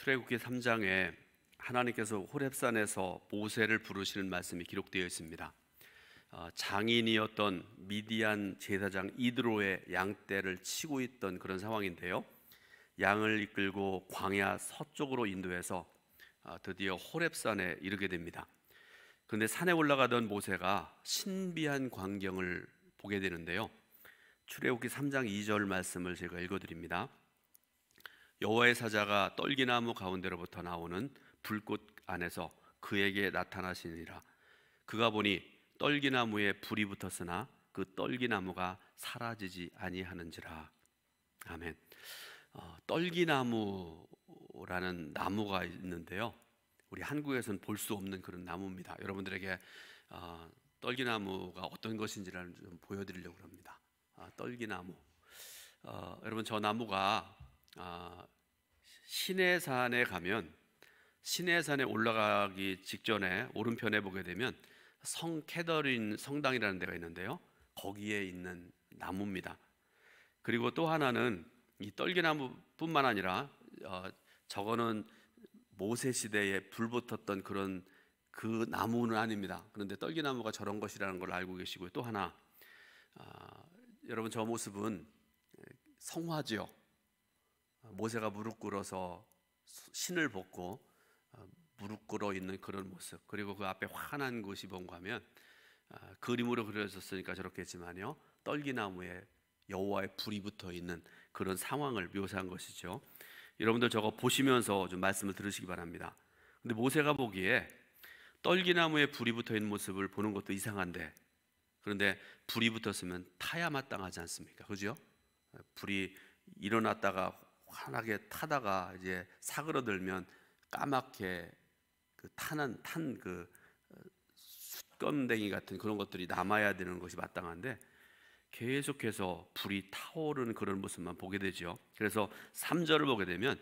출애굽기 3장에 하나님께서 호렙산에서 모세를 부르시는 말씀이 기록되어 있습니다. 장인이었던 미디안 제사장 이드로의 양떼를 치고 있던 그런 상황인데요, 양을 이끌고 광야 서쪽으로 인도해서 드디어 호렙산에 이르게 됩니다. 그런데 산에 올라가던 모세가 신비한 광경을 보게 되는데요, 출애굽기 3장 2절 말씀을 제가 읽어드립니다. 여호와의 사자가 떨기나무 가운데로부터 나오는 불꽃 안에서 그에게 나타나시니라. 그가 보니 떨기나무에 불이 붙었으나 그 떨기나무가 사라지지 아니하는지라. 아멘. 떨기나무라는 나무가 있는데요, 우리 한국에서는 볼 수 없는 그런 나무입니다. 여러분들에게 떨기나무가 어떤 것인지를 좀 보여드리려고 합니다. 떨기나무. 여러분, 저 나무가 시내산에 가면, 시내산에 올라가기 직전에 오른편에 보게 되면 성 캐더린 성당이라는 데가 있는데요, 거기에 있는 나무입니다. 그리고 또 하나는 이 떨기나무뿐만 아니라 저거는 모세 시대에 불 붙었던 그런 그 나무는 아닙니다. 그런데 떨기나무가 저런 것이라는 걸 알고 계시고요. 또 하나, 여러분, 저 모습은 성화지요. 모세가 무릎 꿇어서 신을 벗고 무릎 꿇어 있는 그런 모습, 그리고 그 앞에 환한 것이 뭔가 하면 그림으로 그려졌으니까 저렇겠지만요, 떨기나무에 여호와의 불이 붙어 있는 그런 상황을 묘사한 것이죠. 여러분들 저거 보시면서 좀 말씀을 들으시기 바랍니다. 근데 모세가 보기에 떨기나무에 불이 붙어 있는 모습을 보는 것도 이상한데, 그런데 불이 붙었으면 타야 마땅하지 않습니까? 그죠? 불이 일어났다가 환하게 타다가 이제 사그러들면 까맣게 그 탄 그 숯검댕이 같은 그런 것들이 남아야 되는 것이 마땅한데, 계속해서 불이 타오르는 그런 모습만 보게 되죠. 그래서 3절을 보게 되면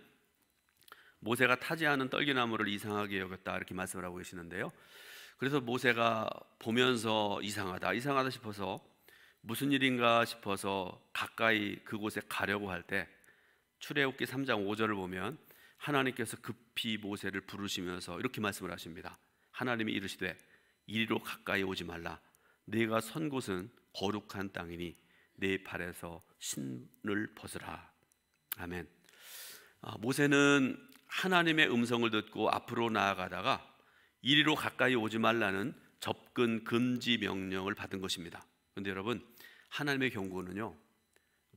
모세가 타지 않은 떨기나무를 이상하게 여겼다, 이렇게 말씀을 하고 계시는데요, 그래서 모세가 보면서 이상하다 싶어서 무슨 일인가 싶어서 가까이 그곳에 가려고 할 때, 출애굽기 3장 5절을 보면 하나님께서 급히 모세를 부르시면서 이렇게 말씀을 하십니다. 하나님이 이르시되 이리로 가까이 오지 말라. 네가 선 곳은 거룩한 땅이니 네 발에서 신을 벗으라. 아멘. 모세는 하나님의 음성을 듣고 앞으로 나아가다가 이리로 가까이 오지 말라는 접근 금지 명령을 받은 것입니다. 그런데 여러분, 하나님의 경고는요,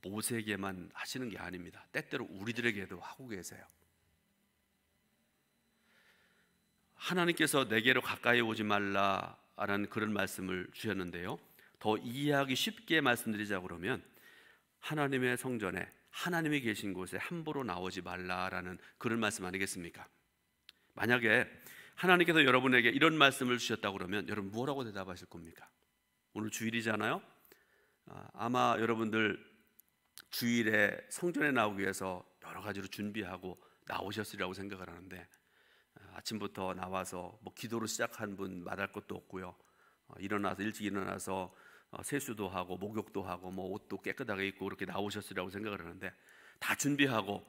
모세에게만 하시는 게 아닙니다. 때때로 우리들에게도 하고 계세요. 하나님께서 내게로 가까이 오지 말라라는 그런 말씀을 주셨는데요, 더 이해하기 쉽게 말씀드리자고 그러면 하나님의 성전에, 하나님이 계신 곳에 함부로 나오지 말라라는 그런 말씀 아니겠습니까? 만약에 하나님께서 여러분에게 이런 말씀을 주셨다고 그러면 여러분 뭐라고 대답하실 겁니까? 오늘 주일이잖아요. 아마 여러분들 주일에 성전에 나오기 위해서 여러 가지로 준비하고 나오셨으리라고 생각을 하는데, 아침부터 나와서 뭐 기도로 시작한 분 말할 것도 없고요, 일찍 일어나서 세수도 하고 목욕도 하고 뭐 옷도 깨끗하게 입고 그렇게 나오셨으리라고 생각을 하는데, 다 준비하고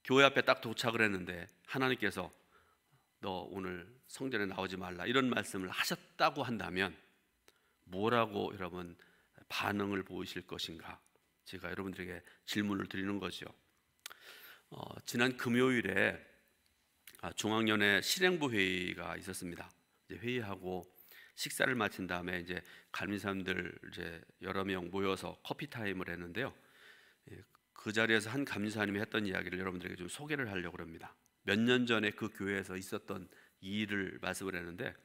교회 앞에 딱 도착을 했는데 하나님께서 너 오늘 성전에 나오지 말라, 이런 말씀을 하셨다고 한다면 뭐라고 여러분 반응을 보이실 것인가? 제가 여러분들에게 질문을 드리는 거죠. 지난 금요일에 중앙연회 실행부 회의가 있었습니다. 이제 회의하고 식사를 마친 다음에 이제 감리사님들 이제 여러 명 모여서 커피 타임을 했는데요, 그 자리에서 한 감리사님이 했던 이야기를 여러분들에게 좀 소개를 하려고 합니다. 몇 년 전에 그 교회에서 있었던 일을 말씀을 했는데,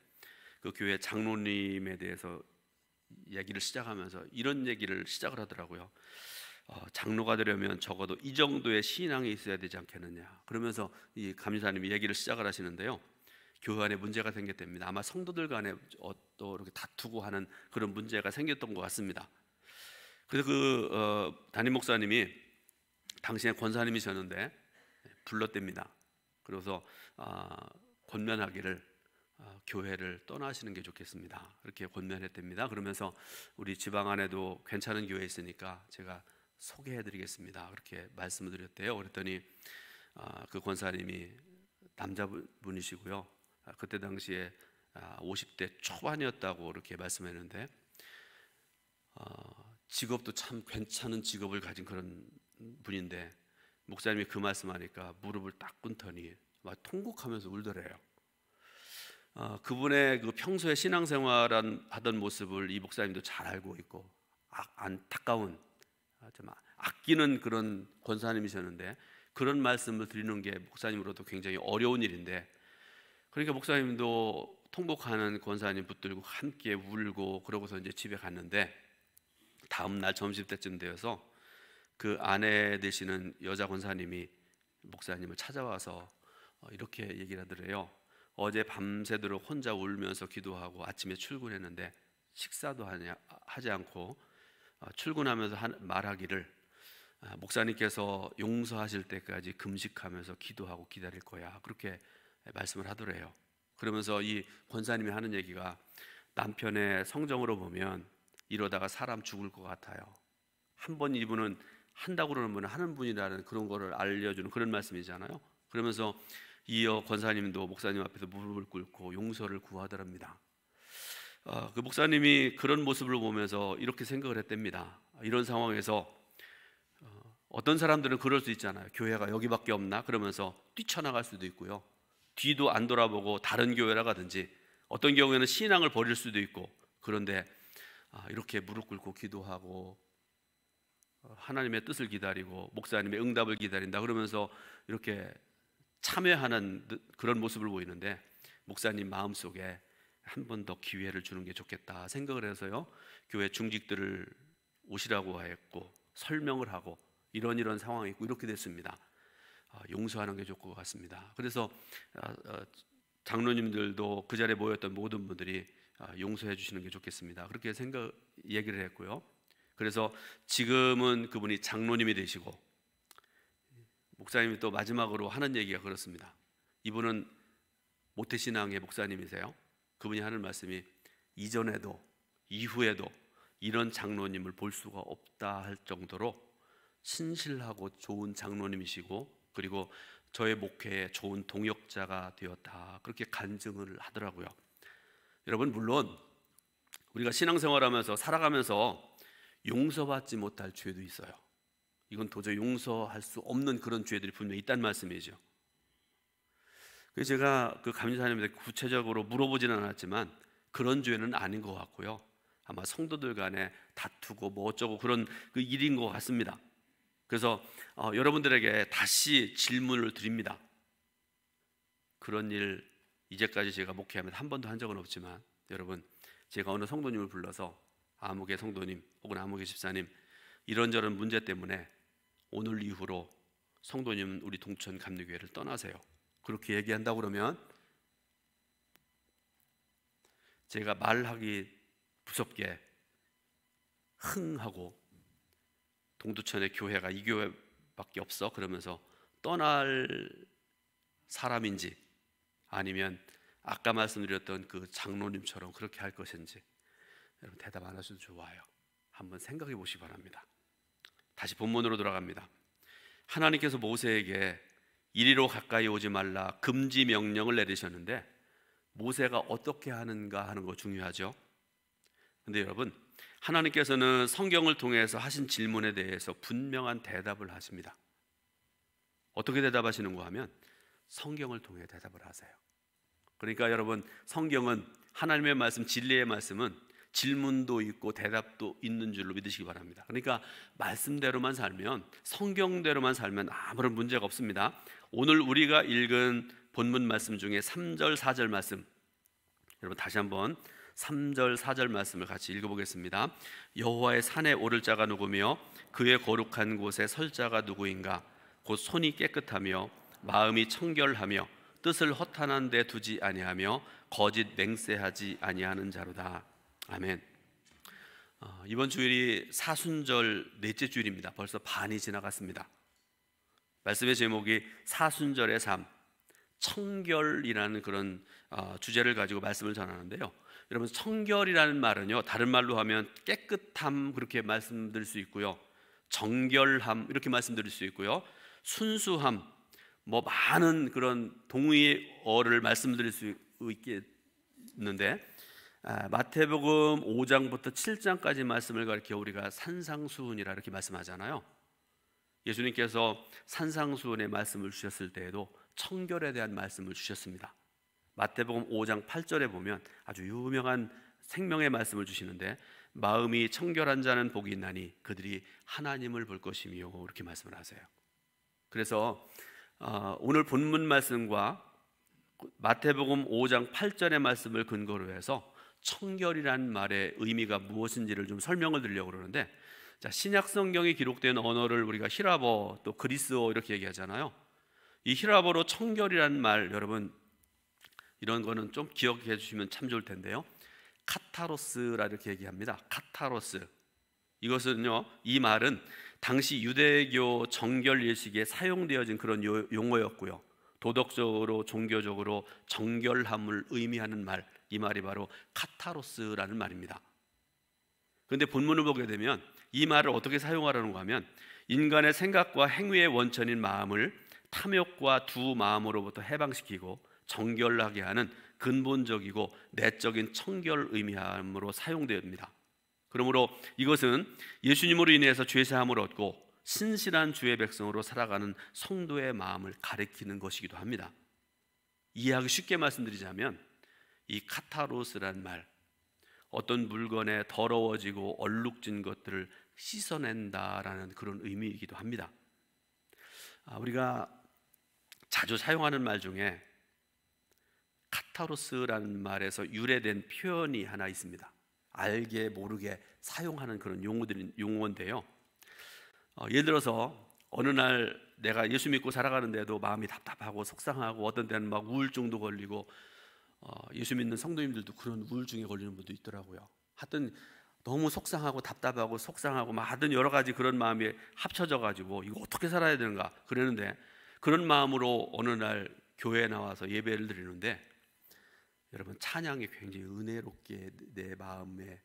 그 교회 장로님에 대해서 얘기를 시작하면서 이런 얘기를 시작을 하더라고요. 장로가 되려면 적어도 이 정도의 신앙이 있어야 되지 않겠느냐, 그러면서 이 감리사님이 얘기를 시작을 하시는데요, 교회 안에 문제가 생겼답니다. 아마 성도들 간에 또 이렇게 다투고 하는 그런 문제가 생겼던 것 같습니다. 그래서 그 담임 목사님이 당시에 권사님이셨는데 불렀답니다. 그래서 권면하기를 교회를 떠나시는 게 좋겠습니다, 이렇게 권면했답니다. 그러면서 우리 지방 안에도 괜찮은 교회 있으니까 제가 소개해드리겠습니다, 그렇게 말씀을 드렸대요. 그랬더니 그 권사님이 남자분이시고요. 그때 당시에 50대 초반이었다고 이렇게 말씀했는데 직업도 참 괜찮은 직업을 가진 그런 분인데 목사님이 그 말씀하니까 무릎을 딱 꿇더니 막 통곡하면서 울더래요. 그분의 그 평소에 신앙생활 하던 모습을 이 목사님도 잘 알고 있고 안타까운 좀 아끼는 그런 권사님이셨는데 그런 말씀을 드리는 게 목사님으로도 굉장히 어려운 일인데 그러니까 목사님도 통곡하는 권사님 붙들고 함께 울고 그러고서 이제 집에 갔는데 다음 날 점심때쯤 되어서 그 아내 되시는 여자 권사님이 목사님을 찾아와서 이렇게 얘기를 하더래요. 어제 밤새도록 혼자 울면서 기도하고 아침에 출근했는데 식사도 하지 않고 출근하면서 말하기를 목사님께서 용서하실 때까지 금식하면서 기도하고 기다릴 거야, 그렇게 말씀을 하더래요. 그러면서 이 권사님이 하는 얘기가 남편의 성정으로 보면 이러다가 사람 죽을 것 같아요. 한번 이분은 한다고 그러는 분은 하는 분이라는 그런 거를 알려주는 그런 말씀이잖아요. 그러면서 이어 권사님도 목사님 앞에서 무릎을 꿇고 용서를 구하더랍니다. 그 목사님이 그런 모습을 보면서 이렇게 생각을 했답니다. 이런 상황에서 어떤 사람들은 그럴 수 있잖아요. 교회가 여기밖에 없나? 그러면서 뛰쳐나갈 수도 있고요. 뒤도 안 돌아보고 다른 교회라 가든지 어떤 경우에는 신앙을 버릴 수도 있고 그런데 이렇게 무릎 꿇고 기도하고 하나님의 뜻을 기다리고 목사님의 응답을 기다린다 그러면서 이렇게 참여하는 그런 모습을 보이는데 목사님 마음속에 한 번 더 기회를 주는 게 좋겠다 생각을 해서요 교회 중직들을 오시라고 했고 설명을 하고 이런 상황이 있고 이렇게 됐습니다. 용서하는 게 좋을 것 같습니다. 그래서 장로님들도 그 자리에 모였던 모든 분들이 용서해 주시는 게 좋겠습니다. 그렇게 얘기를 했고요. 그래서 지금은 그분이 장로님이 되시고 목사님이 또 마지막으로 하는 얘기가 그렇습니다. 이분은 모태신앙의 목사님이세요. 그분이 하는 말씀이 이전에도 이후에도 이런 장로님을 볼 수가 없다 할 정도로 신실하고 좋은 장로님이시고 그리고 저의 목회에 좋은 동역자가 되었다 그렇게 간증을 하더라고요. 여러분 물론 우리가 신앙생활하면서 살아가면서 용서받지 못할 죄도 있어요. 이건 도저히 용서할 수 없는 그런 죄들이 분명히 있다는 말씀이죠. 그래서 제가 그 감리사님한테 구체적으로 물어보지는 않았지만 그런 죄는 아닌 것 같고요. 아마 성도들 간에 다투고 뭐 어쩌고 그런 그 일인 것 같습니다. 그래서 여러분들에게 다시 질문을 드립니다. 그런 일 이제까지 제가 목회하면서 한 번도 한 적은 없지만 여러분 제가 어느 성도님을 불러서 아무개 성도님 혹은 아무개 집사님 이런저런 문제 때문에 오늘 이후로 성도님은 우리 동천 감리교회를 떠나세요 그렇게 얘기한다고 그러면 제가 말하기 무섭게 흥하고 동두천의 교회가 이 교회밖에 없어 그러면서 떠날 사람인지 아니면 아까 말씀드렸던 그 장로님처럼 그렇게 할 것인지 여러분 대답 안 하셔도 좋아요. 한번 생각해 보시기 바랍니다. 다시 본문으로 돌아갑니다. 하나님께서 모세에게 이리로 가까이 오지 말라 금지 명령을 내리셨는데 모세가 어떻게 하는가 하는 거 중요하죠. 근데 여러분 하나님께서는 성경을 통해서 하신 질문에 대해서 분명한 대답을 하십니다. 어떻게 대답하시는가 하면 성경을 통해 대답을 하세요. 그러니까 여러분 성경은 하나님의 말씀 진리의 말씀은 질문도 있고 대답도 있는 줄로 믿으시기 바랍니다. 그러니까 말씀대로만 살면 성경대로만 살면 아무런 문제가 없습니다. 오늘 우리가 읽은 본문 말씀 중에 3절 4절 말씀 여러분 다시 한번 3절 4절 말씀을 같이 읽어보겠습니다. 여호와의 산에 오를 자가 누구며 그의 거룩한 곳에 설 자가 누구인가 곧 손이 깨끗하며 마음이 청결하며 뜻을 허탄한 데 두지 아니하며 거짓 맹세하지 아니하는 자로다. 아멘. 이번 주일이 사순절 넷째 주일입니다. 벌써 반이 지나갔습니다. 말씀의 제목이 사순절의 삶, 청결이라는 그런 주제를 가지고 말씀을 전하는데요. 여러분 청결이라는 말은요 다른 말로 하면 깨끗함 그렇게 말씀드릴 수 있고요, 정결함 이렇게 말씀드릴 수 있고요, 순수함, 뭐 많은 그런 동의어를 말씀드릴 수 있겠는데, 마태복음 5장부터 7장까지 말씀을 가리켜 우리가 산상수훈이라 이렇게 말씀하잖아요. 예수님께서 산상수훈의 말씀을 주셨을 때에도 청결에 대한 말씀을 주셨습니다. 마태복음 5장 8절에 보면 아주 유명한 생명의 말씀을 주시는데, 마음이 청결한 자는 복이 있나니 그들이 하나님을 볼 것이며, 이렇게 말씀을 하세요. 그래서 오늘 본문 말씀과 마태복음 5장 8절의 말씀을 근거로 해서 청결이란 말의 의미가 무엇인지를 좀 설명을 드리려고 그러는데, 자, 신약 성경에 기록된 언어를 우리가 히라버 또 그리스어 이렇게 얘기하잖아요. 이 히라버로 청결이란 말, 여러분 이런 거는 좀 기억해 주시면 참 좋을 텐데요. 카타로스라 이렇게 얘기합니다. 카타로스. 이것은요, 이 말은 당시 유대교 정결 예식에 사용되어진 그런 용어였고요, 도덕적으로 종교적으로 정결함을 의미하는 말, 이 말이 바로 카타로스라는 말입니다. 그런데 본문을 보게 되면 이 말을 어떻게 사용하려는가 하면, 인간의 생각과 행위의 원천인 마음을 탐욕과 두 마음으로부터 해방시키고 정결하게 하는 근본적이고 내적인 청결 의미함으로 사용됩니다. 그러므로 이것은 예수님으로 인해서 죄사함을 얻고 신실한 주의 백성으로 살아가는 성도의 마음을 가리키는 것이기도 합니다. 이해하기 쉽게 말씀드리자면, 이 카타로스란 말, 어떤 물건에 더러워지고 얼룩진 것들을 씻어낸다라는 그런 의미이기도 합니다. 우리가 자주 사용하는 말 중에 카타로스라는 말에서 유래된 표현이 하나 있습니다. 알게 모르게 사용하는 그런 용어인데요, 예를 들어서 어느 날 내가 예수 믿고 살아가는데도 마음이 답답하고 속상하고, 어떤 때는 막 우울증도 걸리고, 예수 믿는 성도님들도 그런 우울증에 걸리는 분도 있더라고요. 하여튼 너무 속상하고 답답하고 속상하고 막 하여튼 여러 가지 그런 마음이 합쳐져 가지고 이거 어떻게 살아야 되는가 그러는데, 그런 마음으로 어느 날 교회에 나와서 예배를 드리는데, 여러분 찬양이 굉장히 은혜롭게 내 마음에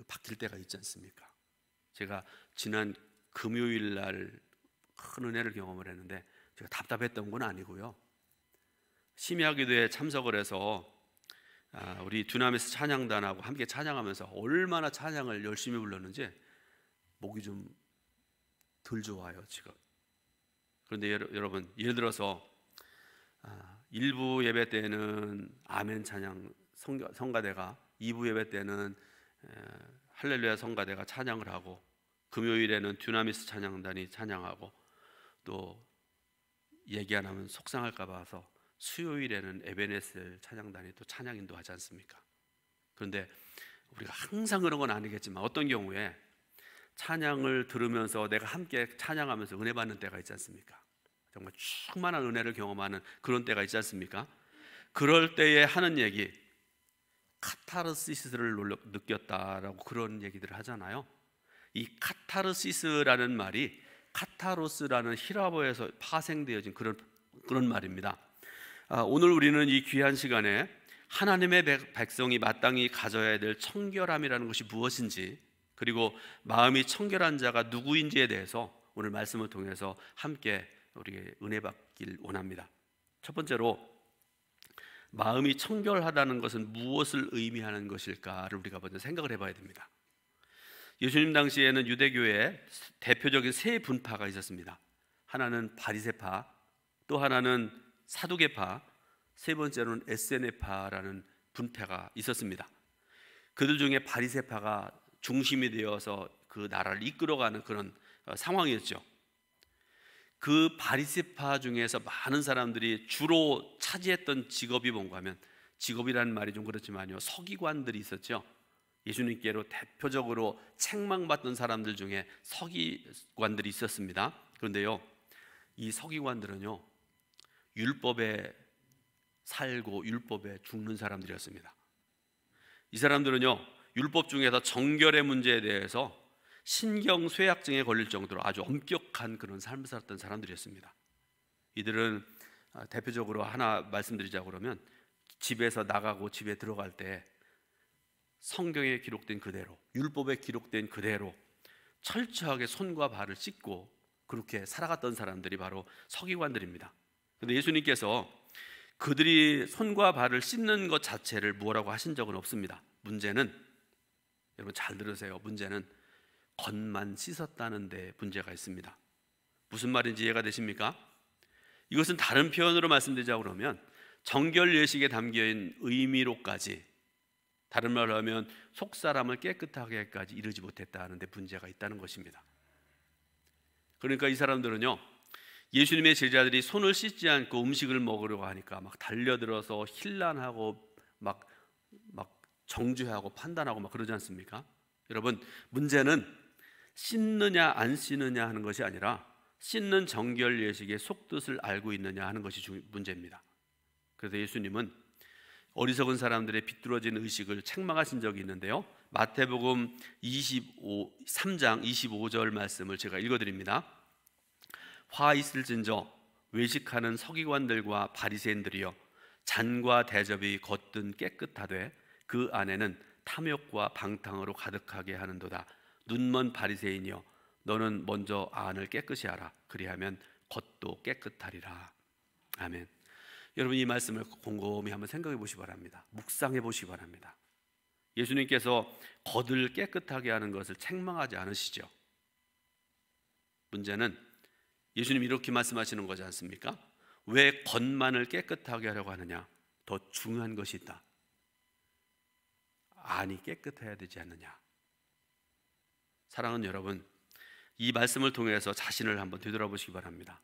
바뀔 때가 있지 않습니까? 제가 지난 금요일 날 큰 은혜를 경험을 했는데, 제가 답답했던 건 아니고요, 심야기도에 참석을 해서 우리 두나미스 찬양단하고 함께 찬양하면서 얼마나 찬양을 열심히 불렀는지 목이 좀 덜 좋아요 지금. 그런데 여러분, 예를 들어서 1부 예배 때는 아멘 찬양 성가대가, 2부 예배 때는 할렐루야 성가대가 찬양을 하고, 금요일에는 듀나미스 찬양단이 찬양하고, 또 얘기 안 하면 속상할까 봐서 수요일에는 에베네셀 찬양단이 또 찬양 인도하지 않습니까? 그런데 우리가 항상 그런 건 아니겠지만 어떤 경우에 찬양을 들으면서 내가 함께 찬양하면서 은혜 받는 때가 있지 않습니까? 정말 충만한 은혜를 경험하는 그런 때가 있지 않습니까? 그럴 때에 하는 얘기, 카타르시스를 느꼈다라고 그런 얘기들을 하잖아요. 이 카타르시스라는 말이 카타로스라는 히라보에서 파생되어진 그런 말입니다. 오늘 우리는 이 귀한 시간에 하나님의 백성이 마땅히 가져야 될 청결함이라는 것이 무엇인지, 그리고 마음이 청결한 자가 누구인지에 대해서 오늘 말씀을 통해서 함께 우리에게 은혜 받길 원합니다. 첫 번째로, 마음이 청결하다는 것은 무엇을 의미하는 것일까를 우리가 먼저 생각을 해봐야 됩니다. 예수님 당시에는 유대교에 대표적인 세 분파가 있었습니다. 하나는 바리새파, 또 하나는 사두개파, 세 번째로는 에세네파라는 분파가 있었습니다. 그들 중에 바리새파가 중심이 되어서 그 나라를 이끌어가는 그런 상황이었죠. 그 바리새파 중에서 많은 사람들이 주로 차지했던 직업이 뭔가 하면, 직업이라는 말이 좀 그렇지만요, 서기관들이 있었죠. 예수님께로 대표적으로 책망받던 사람들 중에 서기관들이 있었습니다. 그런데요, 이 서기관들은요, 율법에 살고 율법에 죽는 사람들이었습니다. 이 사람들은요, 율법 중에서 정결의 문제에 대해서 신경쇠약증에 걸릴 정도로 아주 엄격한 그런 삶을 살았던 사람들이었습니다. 이들은 대표적으로 하나 말씀드리자고 그러면, 집에서 나가고 집에 들어갈 때 성경에 기록된 그대로, 율법에 기록된 그대로 철저하게 손과 발을 씻고 그렇게 살아갔던 사람들이 바로 서기관들입니다. 그런데 예수님께서 그들이 손과 발을 씻는 것 자체를 뭐라고 하신 적은 없습니다. 문제는, 여러분 잘 들으세요. 문제는 겉만 씻었다는 데 문제가 있습니다. 무슨 말인지 이해가 되십니까? 이것은 다른 표현으로 말씀드리자고 그러면 정결 예식에 담겨있는 의미로까지, 다른 말로 하면 속 사람을 깨끗하게까지 이르지 못했다는 데 문제가 있다는 것입니다. 그러니까 이 사람들은요, 예수님의 제자들이 손을 씻지 않고 음식을 먹으려고 하니까 막 달려들어서 힐난하고 막 정죄하고 판단하고 막 그러지 않습니까? 여러분, 문제는 씻느냐 안 씻느냐 하는 것이 아니라 씻는 정결 예식의 속뜻을 알고 있느냐 하는 것이 문제입니다. 그래서 예수님은 어리석은 사람들의 비뚤어진 의식을 책망하신 적이 있는데요, 마태복음 3장 25절 말씀을 제가 읽어드립니다. 화 있을진저 외식하는 서기관들과 바리새인들이여, 잔과 대접이 겉은 깨끗하되 그 안에는 탐욕과 방탕으로 가득하게 하는도다. 눈먼 바리새인이여, 너는 먼저 안을 깨끗이 하라. 그리하면 겉도 깨끗하리라. 아멘. 여러분, 이 말씀을 곰곰이 한번 생각해 보시기 바랍니다. 묵상해 보시기 바랍니다. 예수님께서 겉을 깨끗하게 하는 것을 책망하지 않으시죠. 문제는 예수님이 이렇게 말씀하시는 거지 않습니까? 왜 겉만을 깨끗하게 하려고 하느냐? 더 중요한 것이 있다. 안이 깨끗해야 되지 않느냐? 사랑하는 여러분, 이 말씀을 통해서 자신을 한번 되돌아보시기 바랍니다.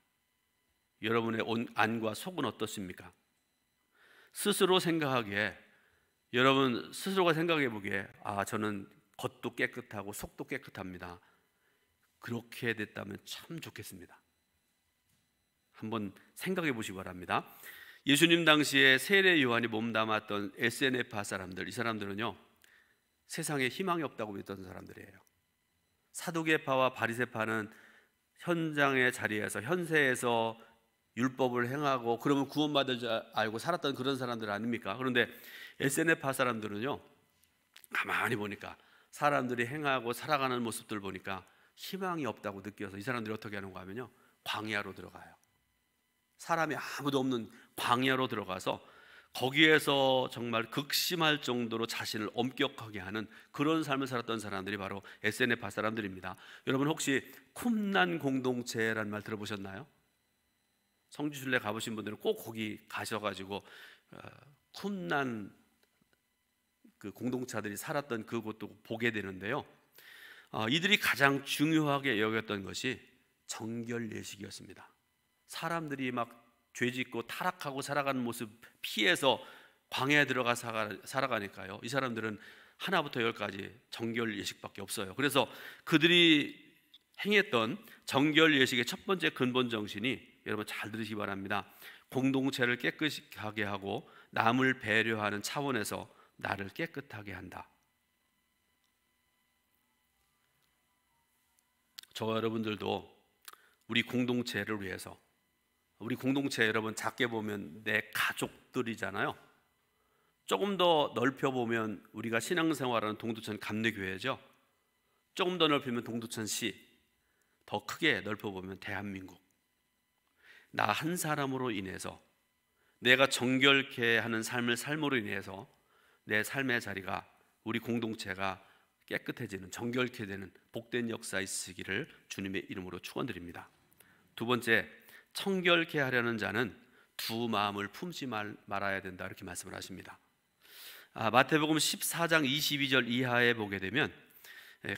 여러분의 안과 속은 어떻습니까? 스스로 생각하기에, 여러분 스스로가 생각해 보기에, 저는 겉도 깨끗하고 속도 깨끗합니다. 그렇게 됐다면 참 좋겠습니다. 한번 생각해 보시기 바랍니다. 예수님 당시에 세례 요한이 몸담았던 SNF파 사람들, 이 사람들은요, 세상에 희망이 없다고 믿던 사람들이에요. 사두개파와 바리새파는 현장의 자리에서, 현세에서 율법을 행하고 그러면 구원받을 줄 알고 살았던 그런 사람들 아닙니까? 그런데 SNF파 사람들은요, 가만히 보니까 사람들이 행하고 살아가는 모습들 보니까 희망이 없다고 느껴서 이 사람들이 어떻게 하는가 하면요, 광야로 들어가요. 사람이 아무도 없는 광야로 들어가서 거기에서 정말 극심할 정도로 자신을 엄격하게 하는 그런 삶을 살았던 사람들이 바로 SNF파 사람들입니다. 여러분 혹시 쿰난 공동체라는 말 들어보셨나요? 성지순례 가보신 분들은 꼭 거기 가셔가지고 쿰난 그 공동체들이 살았던 그곳도 보게 되는데요, 이들이 가장 중요하게 여겼던 것이 정결 예식이었습니다. 사람들이 막 죄짓고 타락하고 살아가는 모습 피해서 광야에 들어가 살아가니까요, 이 사람들은 하나부터 열까지 정결 예식밖에 없어요. 그래서 그들이 행했던 정결 예식의 첫 번째 근본 정신이, 여러분 잘 들으시기 바랍니다. 공동체를 깨끗하게 하고 남을 배려하는 차원에서 나를 깨끗하게 한다. 저와 여러분들도 우리 공동체를 위해서, 우리 공동체 여러분 작게 보면 내 가족들이잖아요. 조금 더 넓혀보면 우리가 신앙생활하는 동두천 감리교회죠. 조금 더 넓히면 동두천시, 더 크게 넓혀보면 대한민국. 나 한 사람으로 인해서, 내가 정결케 하는 삶을 삶으로 인해서 내 삶의 자리가, 우리 공동체가 깨끗해지는, 정결케 되는 복된 역사 있으기를 주님의 이름으로 축원드립니다. 두 번째, 청결케 하려는 자는 두 마음을 품지 말아야 된다, 이렇게 말씀을 하십니다. 마태복음 14장 22절 이하에 보게 되면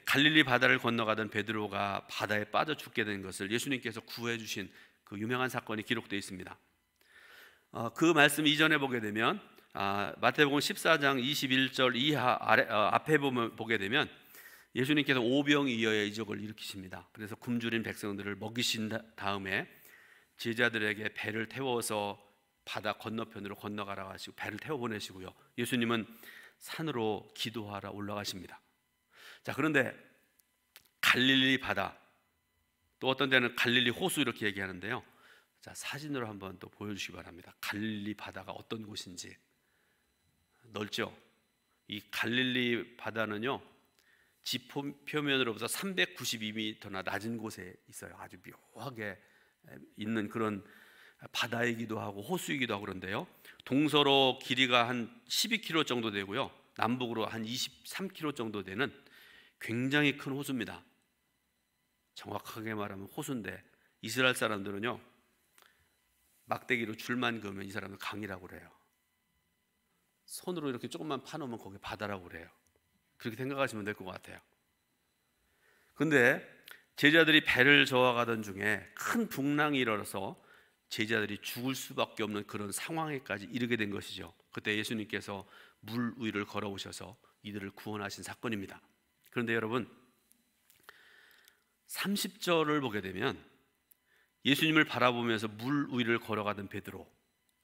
갈릴리 바다를 건너가던 베드로가 바다에 빠져 죽게 된 것을 예수님께서 구해 주신 그 유명한 사건이 기록되어 있습니다. 그 말씀 이전에 보게 되면 마태복음 14장 21절 이하 앞에 보게 되면 예수님께서 오병이어의 이적을 일으키십니다. 그래서 굶주린 백성들을 먹이신 다음에 제자들에게 배를 태워서 바다 건너편으로 건너가라 하시고 배를 태워 보내시고요, 예수님은 산으로 기도하러 올라가십니다. 자, 그런데 갈릴리 바다, 또 어떤 데는 갈릴리 호수 이렇게 얘기하는데요, 자, 사진으로 한번 또 보여주시기 바랍니다. 갈릴리 바다가 어떤 곳인지. 넓죠? 이 갈릴리 바다는요, 지 표면으로부터 392m나 낮은 곳에 있어요. 아주 묘하게 있는 그런 바다이기도 하고 호수이기도 하고 그런데요. 동서로 길이가 한 12km 정도 되고요. 남북으로 한 23km 정도 되는 굉장히 큰 호수입니다. 정확하게 말하면 호수인데 이스라엘 사람들은요, 막대기로 줄만 그으면 이 사람은 강이라고 그래요. 손으로 이렇게 조금만 파놓으면 거기 바다라고 그래요. 그렇게 생각하시면 될 것 같아요. 근데 제자들이 배를 저어가던 중에 큰 풍랑이 일어나서 제자들이 죽을 수밖에 없는 그런 상황에까지 이르게 된 것이죠. 그때 예수님께서 물 위를 걸어오셔서 이들을 구원하신 사건입니다. 그런데 여러분, 30절을 보게 되면 예수님을 바라보면서 물 위를 걸어가던 베드로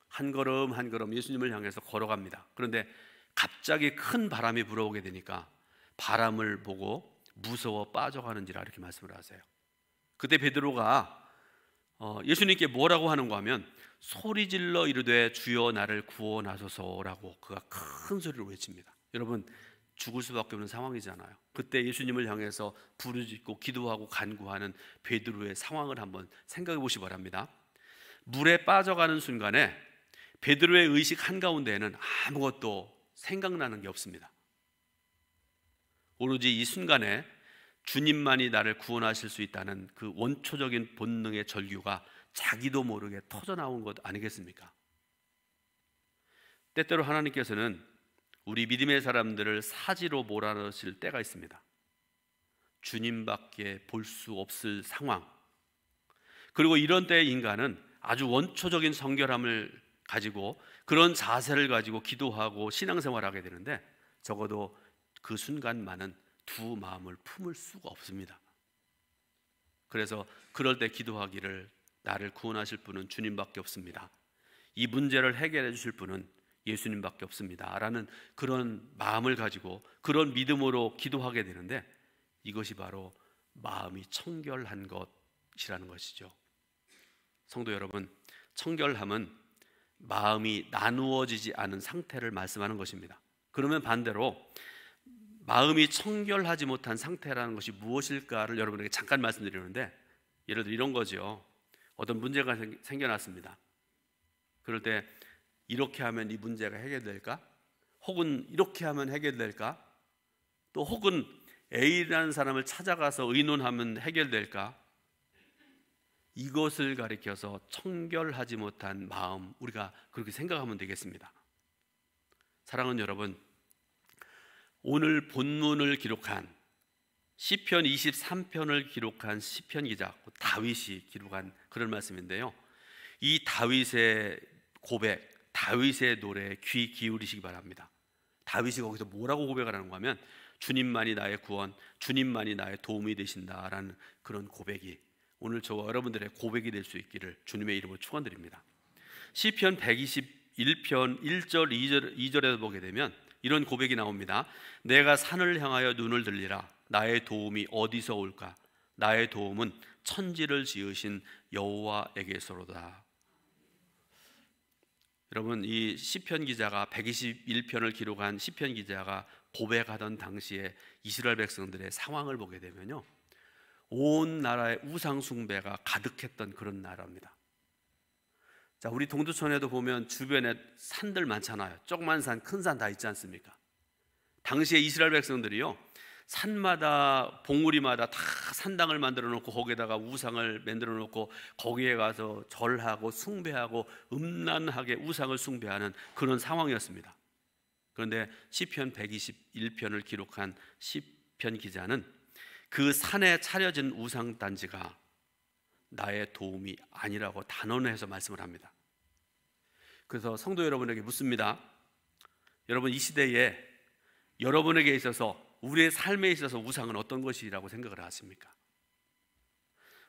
한 걸음 한 걸음 예수님을 향해서 걸어갑니다. 그런데 갑자기 큰 바람이 불어오게 되니까 바람을 보고 무서워 빠져가는지라 이렇게 말씀을 하세요. 그때 베드로가 예수님께 뭐라고 하는가 하면 소리질러 이르되 주여 나를 구원하소서라고 그가 큰 소리로 외칩니다. 여러분, 죽을 수밖에 없는 상황이잖아요. 그때 예수님을 향해서 부르짖고 기도하고 간구하는 베드로의 상황을 한번 생각해 보시기 바랍니다. 물에 빠져가는 순간에 베드로의 의식 한가운데에는 아무것도 생각나는 게 없습니다. 오로지 이 순간에 주님만이 나를 구원하실 수 있다는 그 원초적인 본능의 절규가 자기도 모르게 터져나온 것 아니겠습니까? 때때로 하나님께서는 우리 믿음의 사람들을 사지로 몰아넣으실 때가 있습니다. 주님밖에 볼 수 없을 상황, 그리고 이런 때의 인간은 아주 원초적인 성결함을 가지고 그런 자세를 가지고 기도하고 신앙생활을 하게 되는데 적어도 그 순간만은 두 마음을 품을 수가 없습니다. 그래서 그럴 때 기도하기를 나를 구원하실 분은 주님밖에 없습니다. 이 문제를 해결해 주실 분은 예수님밖에 없습니다. 라는 그런 마음을 가지고 그런 믿음으로 기도하게 되는데 이것이 바로 마음이 청결한 것이라는 것이죠. 성도 여러분, 청결함은 마음이 나누어지지 않은 상태를 말씀하는 것입니다. 그러면 반대로 마음이 청결하지 못한 상태라는 것이 무엇일까를 여러분에게 잠깐 말씀드리는데, 예를 들어 이런 거죠. 어떤 문제가 생겨났습니다. 그럴 때 이렇게 하면 이 문제가 해결될까? 혹은 이렇게 하면 해결될까? 또 혹은 A라는 사람을 찾아가서 의논하면 해결될까? 이것을 가리켜서 청결하지 못한 마음, 우리가 그렇게 생각하면 되겠습니다. 사랑하는 여러분, 오늘 본문을 기록한 시편 23편을 기록한 시편 기자 다윗이 기록한 그런 말씀인데요, 이 다윗의 고백, 다윗의 노래에 귀 기울이시기 바랍니다. 다윗이 거기서 뭐라고 고백을 하는가 하면 주님만이 나의 구원, 주님만이 나의 도움이 되신다라는 그런 고백이 오늘 저와 여러분들의 고백이 될 수 있기를 주님의 이름으로 축원드립니다. 시편 121편 1절 2절에서 보게 되면 이런 고백이 나옵니다. 내가 산을 향하여 눈을 들리라. 나의 도움이 어디서 올까? 나의 도움은 천지를 지으신 여호와에게서로다. 여러분, 이 시편 기자가 121편을 기록한 시편 기자가 고백하던 당시에 이스라엘 백성들의 상황을 보게 되면요, 온 나라에 우상 숭배가 가득했던 그런 나라입니다. 자, 우리 동두천에도 보면 주변에 산들 많잖아요. 조그만 산, 큰 산 다 있지 않습니까? 당시에 이스라엘 백성들이요, 산마다 봉우리마다 다 산당을 만들어 놓고 거기에다가 우상을 만들어 놓고 거기에 가서 절하고 숭배하고 음란하게 우상을 숭배하는 그런 상황이었습니다. 그런데 시편 121편을 기록한 시편 기자는 그 산에 차려진 우상 단지가 나의 도움이 아니라고 단언해서 말씀을 합니다. 그래서 성도 여러분에게 묻습니다. 여러분, 이 시대에 여러분에게 있어서, 우리의 삶에 있어서 우상은 어떤 것이라고 생각을 하십니까?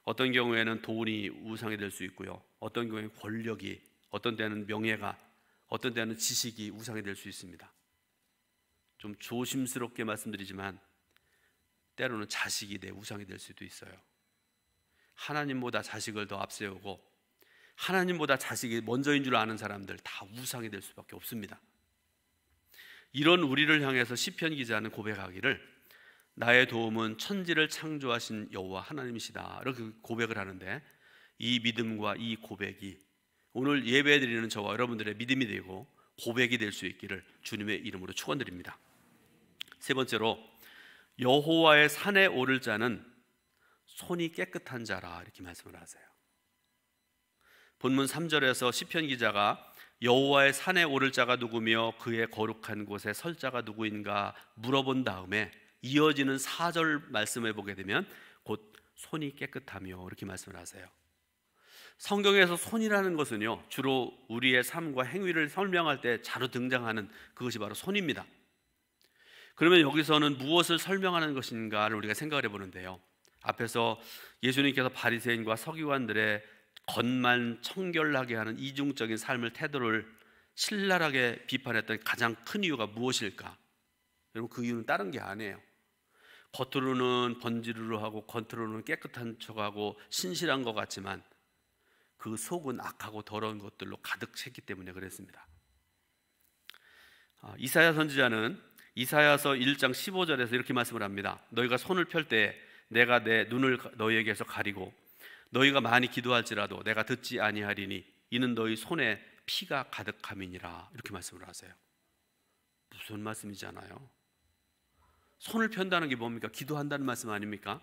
어떤 경우에는 돈이 우상이 될 수 있고요, 어떤 경우에는 권력이, 어떤 때는 명예가, 어떤 때는 지식이 우상이 될 수 있습니다. 좀 조심스럽게 말씀드리지만 때로는 자식이 내 우상이 될 수도 있어요. 하나님보다 자식을 더 앞세우고 하나님보다 자식이 먼저인 줄 아는 사람들 다 우상이 될 수밖에 없습니다. 이런 우리를 향해서 시편 기자는 고백하기를 나의 도움은 천지를 창조하신 여호와 하나님이시다. 이렇게 고백을 하는데, 이 믿음과 이 고백이 오늘 예배드리는 저와 여러분들의 믿음이 되고 고백이 될 수 있기를 주님의 이름으로 축원드립니다. 세 번째로, 여호와의 산에 오를 자는 손이 깨끗한 자라, 이렇게 말씀을 하세요. 본문 3절에서 시편 기자가 여호와의 산에 오를 자가 누구며 그의 거룩한 곳에 설 자가 누구인가 물어본 다음에 이어지는 4절 말씀을 보게 되면 곧 손이 깨끗하며, 이렇게 말씀을 하세요. 성경에서 손이라는 것은요, 주로 우리의 삶과 행위를 설명할 때 자주 등장하는 그것이 바로 손입니다. 그러면 여기서는 무엇을 설명하는 것인가를 우리가 생각을 해보는데요, 앞에서 예수님께서 바리새인과 서기관들의 겉만 청결하게 하는 이중적인 삶을, 태도를 신랄하게 비판했던 가장 큰 이유가 무엇일까? 여러분, 그 이유는 다른 게 아니에요. 겉으로는 번지르르 하고 겉으로는 깨끗한 척하고 신실한 것 같지만 그 속은 악하고 더러운 것들로 가득 찼기 때문에 그랬습니다. 이사야 선지자는 이사야서 1장 15절에서 이렇게 말씀을 합니다. 너희가 손을 펼 때 내가 내 눈을 너희에게서 가리고 너희가 많이 기도할지라도 내가 듣지 아니하리니 이는 너희 손에 피가 가득함이니라, 이렇게 말씀을 하세요. 무슨 말씀이잖아요. 손을 편다는 게 뭡니까? 기도한다는 말씀 아닙니까?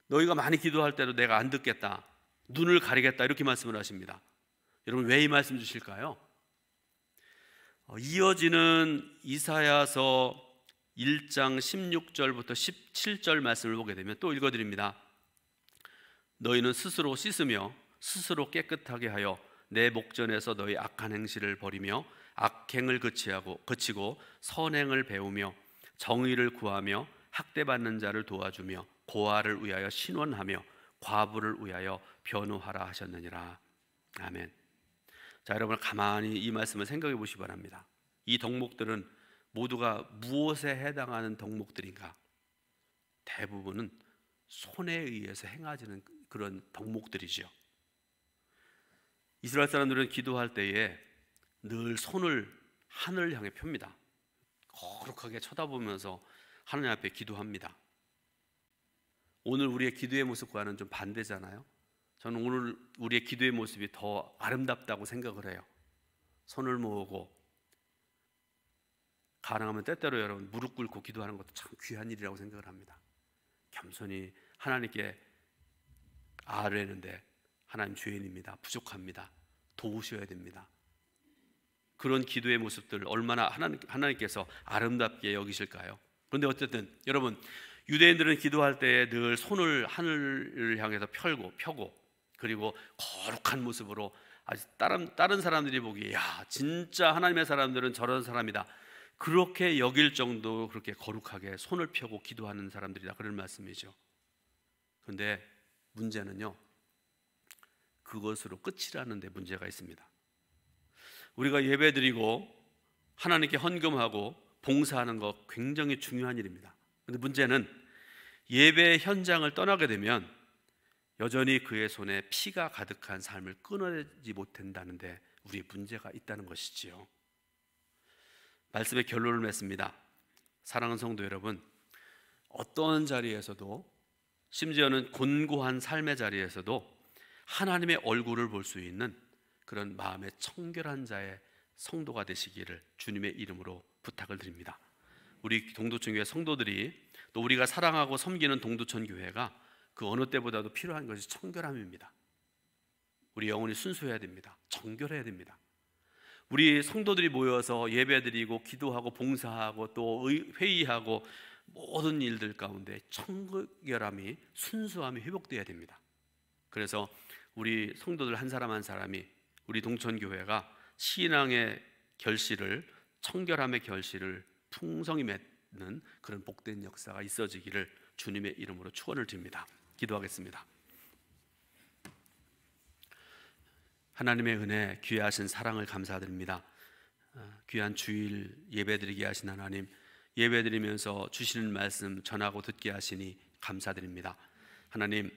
너희가 많이 기도할 때도 내가 안 듣겠다, 눈을 가리겠다, 이렇게 말씀을 하십니다. 여러분, 왜 이 말씀 주실까요? 이어지는 이사야서 1장 16절부터 17절 말씀을 보게 되면 또 읽어드립니다. 너희는 스스로 씻으며 스스로 깨끗하게 하여 내 목전에서 너희 악한 행실을 버리며 악행을 그치고 선행을 배우며 정의를 구하며 학대받는 자를 도와주며 고아를 위하여 신원하며 과부를 위하여 변호하라 하셨느니라. 아멘. 자, 여러분, 가만히 이 말씀을 생각해 보시기 바랍니다. 이 덕목들은 모두가 무엇에 해당하는 덕목들인가? 대부분은 손에 의해서 행해지는 그런 덕목들이죠. 이스라엘 사람들은 기도할 때에 늘 손을 하늘을 향해 펴니다. 거룩하게 쳐다보면서 하나님 앞에 기도합니다. 오늘 우리의 기도의 모습과는 좀 반대잖아요. 저는 오늘 우리의 기도의 모습이 더 아름답다고 생각을 해요. 손을 모으고, 가능하면 때때로 여러분 무릎 꿇고 기도하는 것도 참 귀한 일이라고 생각을 합니다. 겸손히 하나님께 아뢰는데, 하나님 죄인입니다, 부족합니다, 도우셔야 됩니다. 그런 기도의 모습들 얼마나 하나님께서 아름답게 여기실까요? 그런데 어쨌든 여러분, 유대인들은 기도할 때 늘 손을 하늘을 향해서 펴고 그리고 거룩한 모습으로, 아주 다른 사람들이 보기에 야, 진짜 하나님의 사람들은 저런 사람이다, 그렇게 여길 정도로 그렇게 거룩하게 손을 펴고 기도하는 사람들이다, 그런 말씀이죠. 그런데 문제는요, 그것으로 끝이라는 데 문제가 있습니다. 우리가 예배드리고 하나님께 헌금하고 봉사하는 것 굉장히 중요한 일입니다. 그런데 문제는 예배 현장을 떠나게 되면 여전히 그의 손에 피가 가득한 삶을 끊어내지 못한다는 데 우리의 문제가 있다는 것이지요. 말씀의 결론을 맺습니다. 사랑하는 성도 여러분, 어떤 자리에서도, 심지어는 곤고한 삶의 자리에서도 하나님의 얼굴을 볼 수 있는 그런 마음의 청결한 자의 성도가 되시기를 주님의 이름으로 부탁을 드립니다. 우리 동두천 교회 성도들이, 또 우리가 사랑하고 섬기는 동두천 교회가 그 어느 때보다도 필요한 것이 청결함입니다. 우리 영혼이 순수해야 됩니다. 정결해야 됩니다. 우리 성도들이 모여서 예배드리고 기도하고 봉사하고 또 회의하고 모든 일들 가운데 청결함이, 순수함이 회복되어야 됩니다. 그래서 우리 성도들 한 사람 한 사람이, 우리 동천교회가 신앙의 결실을, 청결함의 결실을 풍성히 맺는 그런 복된 역사가 있어지기를 주님의 이름으로 축원을 드립니다. 기도하겠습니다. 하나님의 은혜, 귀하신 사랑을 감사드립니다. 귀한 주일 예배드리게 하신 하나님, 예배드리면서 주시는 말씀 전하고 듣게 하시니 감사드립니다. 하나님,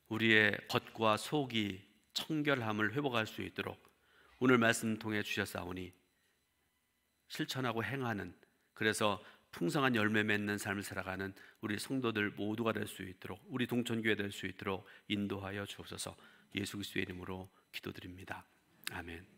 우리의 겉과 속이 청결함을 회복할 수 있도록 오늘 말씀 통해 주셨사오니 실천하고 행하는, 그래서 풍성한 열매 맺는 삶을 살아가는 우리 성도들 모두가 될 수 있도록, 우리 동천교회 될 수 있도록 인도하여 주옵소서. 예수 그리스도의 이름으로 기도드립니다. 아멘.